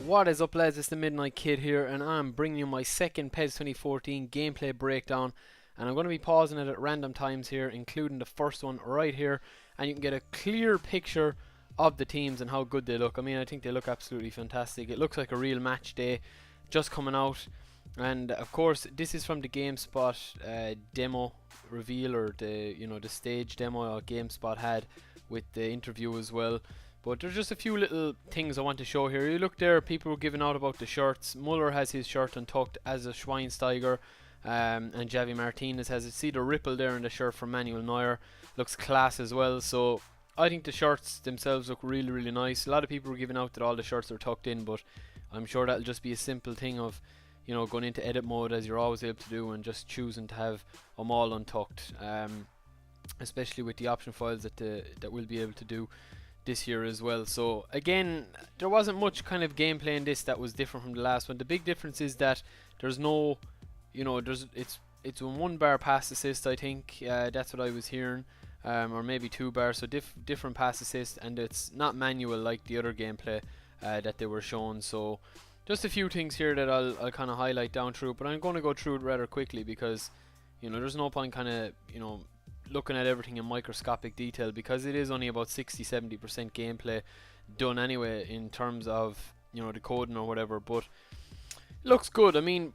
What is up, lads? It's the Midnight Kid here, and I'm bringing you my second PES 2014 gameplay breakdown. And I'm going to be pausing it at random times here, including the first one right here, and you can get a clear picture of the teams and how good they look. I mean, I think they look absolutely fantastic. It looks like a real match day just coming out. And of course, this is from the GameSpot demo reveal, or the stage demo GameSpot had with the interview as well. But there's just a few little things I want to show here. You look there, people were giving out about the shirts. Muller has his shirt untucked as a Schweinsteiger, and Javi Martinez has it. See the ripple there in the shirt from Manuel Neuer. Looks class as well. So I think the shirts themselves look really, really nice. A lot of people were giving out that all the shirts are tucked in, but I'm sure that'll just be a simple thing of, going into edit mode as you're always able to do, and just choosing to have them all untucked. Especially with the option files that we'll be able to do this year as well. So again, there wasn't much kind of gameplay in this that was different from the last one. The big difference is that there's no, it's a 1 bar pass assist. I think that's what I was hearing, or maybe 2 bars. So different pass assist, and it's not manual like the other gameplay that they were shown. So just a few things here that I'll kind of highlight down through, but I'm going to go through it rather quickly because there's no point kind of looking at everything in microscopic detail, because it is only about 60-70% gameplay done anyway in terms of the coding or whatever. But it looks good. I mean,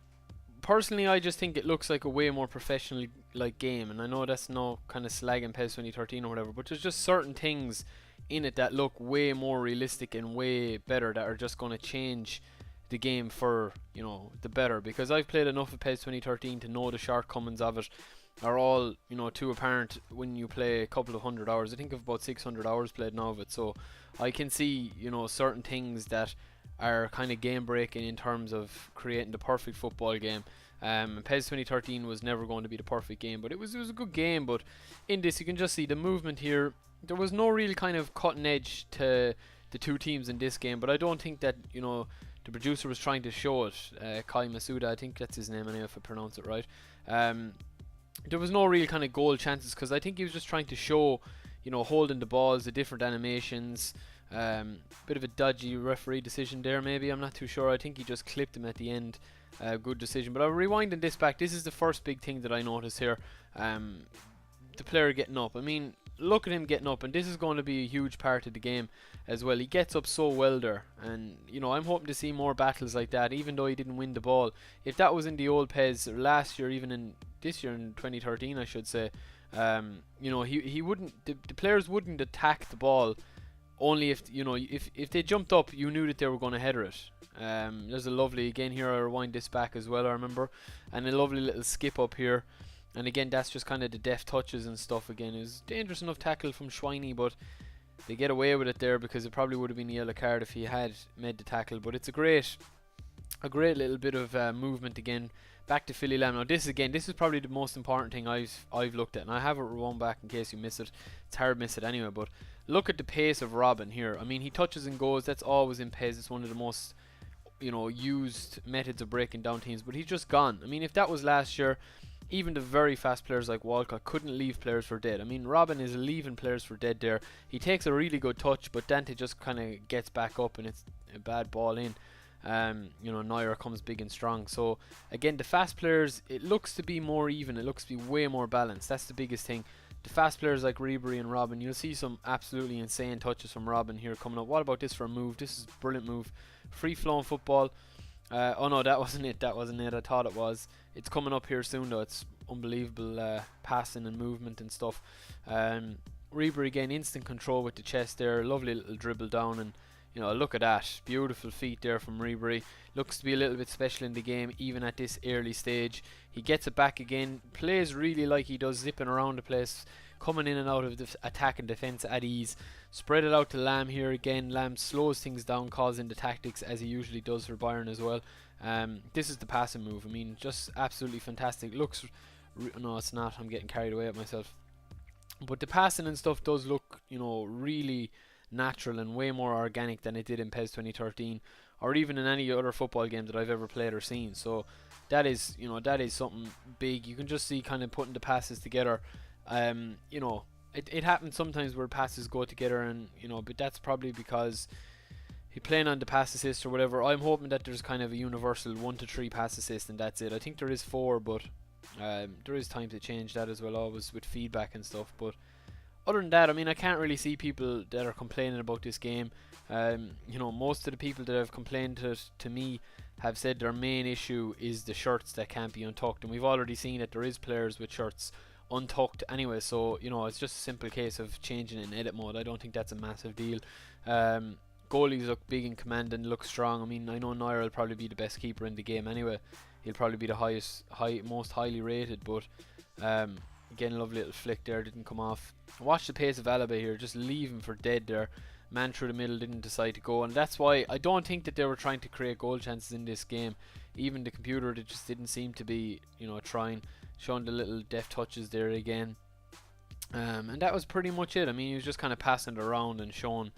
personally, I just think it looks like a way more professional like game, and I know that's no kind of slagging PES 2013 or whatever, but there's just certain things in it that look way more realistic and way better, that are just going to change the game for the better, because I've played enough of PES 2013 to know the shortcomings of it are all too apparent when you play a couple of 100 hours. I think of about 600 hours played now of it, so I can see certain things that are kind of game breaking in terms of creating the perfect football game. PES 2013 was never going to be the perfect game, but it was a good game. But in this, you can just see the movement here. There was no real kind of cutting edge to the two teams in this game, but I don't think that the producer was trying to show it. Kai Masuda, I think that's his name anyway, if I pronounce it right. There was no real kind of goal chances, because I think he was just trying to show, holding the balls, the different animations. Bit of a dodgy referee decision there, maybe. I'm not too sure. I think he just clipped him at the end. Good decision. But I'm rewinding this back. This is the first big thing that I noticed here. The player getting up. I mean, look at him getting up, and this is going to be a huge part of the game as well. He gets up so well there, and I'm hoping to see more battles like that, even though he didn't win the ball. If that was in the old PES, or last year, even in this year in 2013 I should say, he wouldn't, the players wouldn't attack the ball only if they jumped up, you knew that they were going to header it. There's a lovely, again here I rewind this back as well, I remember, and a lovely little skip up here. And again, that's just kind of the deft touches and stuff. Again, it was dangerous enough tackle from Schweini, but they get away with it there, because it probably would have been a yellow card if he had made the tackle. But it's a great little bit of movement again. Back to Philly Lam. Now this is probably the most important thing I've looked at, and I have it rewound back in case you miss it. It's hard to miss it anyway, but look at the pace of Robin here. I mean, he touches and goes. That's always in PES. It's one of the most used methods of breaking down teams, but he's just gone. I mean, if that was last year, even the very fast players like Walcott couldn't leave players for dead. I mean, Robin is leaving players for dead there. He takes a really good touch, but Dante just kind of gets back up, and it's a bad ball in. Neuer comes big and strong. So again, the fast players, it looks to be more even. It looks to be way more balanced. That's the biggest thing. The fast players like Ribery and Robin, you'll see some absolutely insane touches from Robin here coming up. What about this for a move? This is a brilliant move. Free flowing football. Oh no, that wasn't it. I thought it was. It's coming up here soon though. It's unbelievable passing and movement and stuff. Ribery again, instant control with the chest there. Lovely little dribble down, and look at that. Beautiful feet there from Ribery. Looks to be a little bit special in the game, even at this early stage. He gets it back again. Plays really like he does, zipping around the place, coming in and out of the attack and defence at ease. Spread it out to Lamb here again. Lamb slows things down, causing the tactics, as he usually does for Bayern as well. This is the passing move. I mean, just absolutely fantastic. Looks... no, it's not. I'm getting carried away at myself. But the passing and stuff does look, really natural and way more organic than it did in PES 2013, or even in any other football game that I've ever played or seen. So that is something big. You can just see kind of putting the passes together. It happens sometimes where passes go together, and but that's probably because he playing on the pass assist or whatever. I'm hoping that there's kind of a universal 1 to 3 pass assist and that's it. I think there is 4, but there is time to change that as well, always with feedback and stuff. But other than that, I mean, I can't really see people that are complaining about this game. You know, most of the people that have complained to me have said their main issue is the shirts that can't be untucked, and we've already seen that there is players with shirts untucked anyway. So you know, it's just a simple case of changing in edit mode. I don't think that's a massive deal. Goalies look big in command and look strong. I mean, I know Neuer will probably be the best keeper in the game anyway. He'll probably be the most highly rated, but again, lovely little flick there, didn't come off. Watch the pace of Alaba here, just leave him for dead there. Man through the middle, didn't decide to go, and that's why I don't think that they were trying to create goal chances in this game. Even the computer, it just didn't seem to be, you know, showing the little deft touches there again. And that was pretty much it. I mean, he was just kind of passing it around and showing.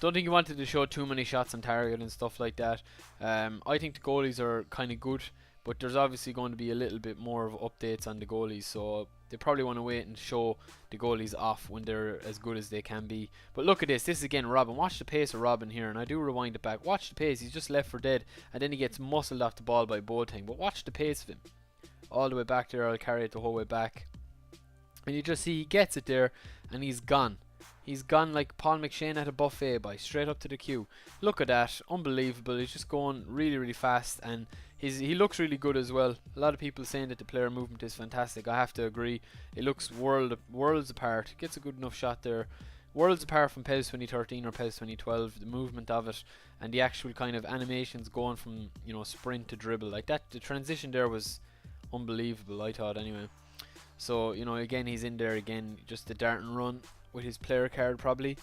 Don't think he wanted to show too many shots on target and stuff like that. I think the goalies are kind of good, but there's obviously going to be a little bit more of updates on the goalies, so they probably want to wait and show the goalies off when they're as good as they can be. But look at this. This is again Robin. Watch the pace of Robin here, and I do rewind it back. Watch the pace. He's just left for dead, and then he gets muscled off the ball by Boateng. But watch the pace of him. All the way back there. I'll carry it the whole way back. And you just see he gets it there, and he's gone. He's gone like Paul McShane at a buffet, by straight up to the queue. Look at that, unbelievable. He's just going really, really fast, and he looks really good as well. A lot of people saying that the player movement is fantastic. I have to agree. It looks worlds apart. Gets a good enough shot there. Worlds apart from PES 2013 or PES 2012. The movement of it and the actual kind of animations going from, you know, sprint to dribble like that. The transition there was unbelievable, I thought anyway. So you know, again he's in there again, just the dart and run with his player card probably.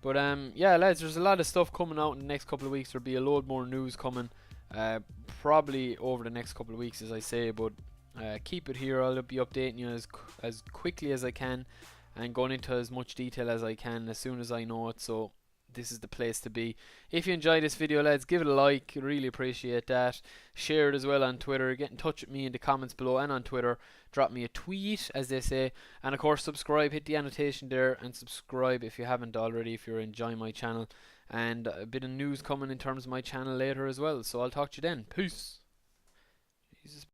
But yeah lads, there's a lot of stuff coming out in the next couple of weeks. There'll be a load more news coming probably over the next couple of weeks, as I say. But keep it here. I'll be updating you as quickly as I can and going into as much detail as I can as soon as I know it. So this is the place to be. If you enjoyed this video lads, give it a like, really appreciate that. Share it as well on Twitter. Get in touch with me in the comments below and on Twitter. Drop me a tweet, as they say, and of course subscribe. Hit the annotation there and subscribe if you haven't already, if you're enjoying my channel. And a bit of news coming in terms of my channel later as well, so I'll talk to you then. Peace. Jesus.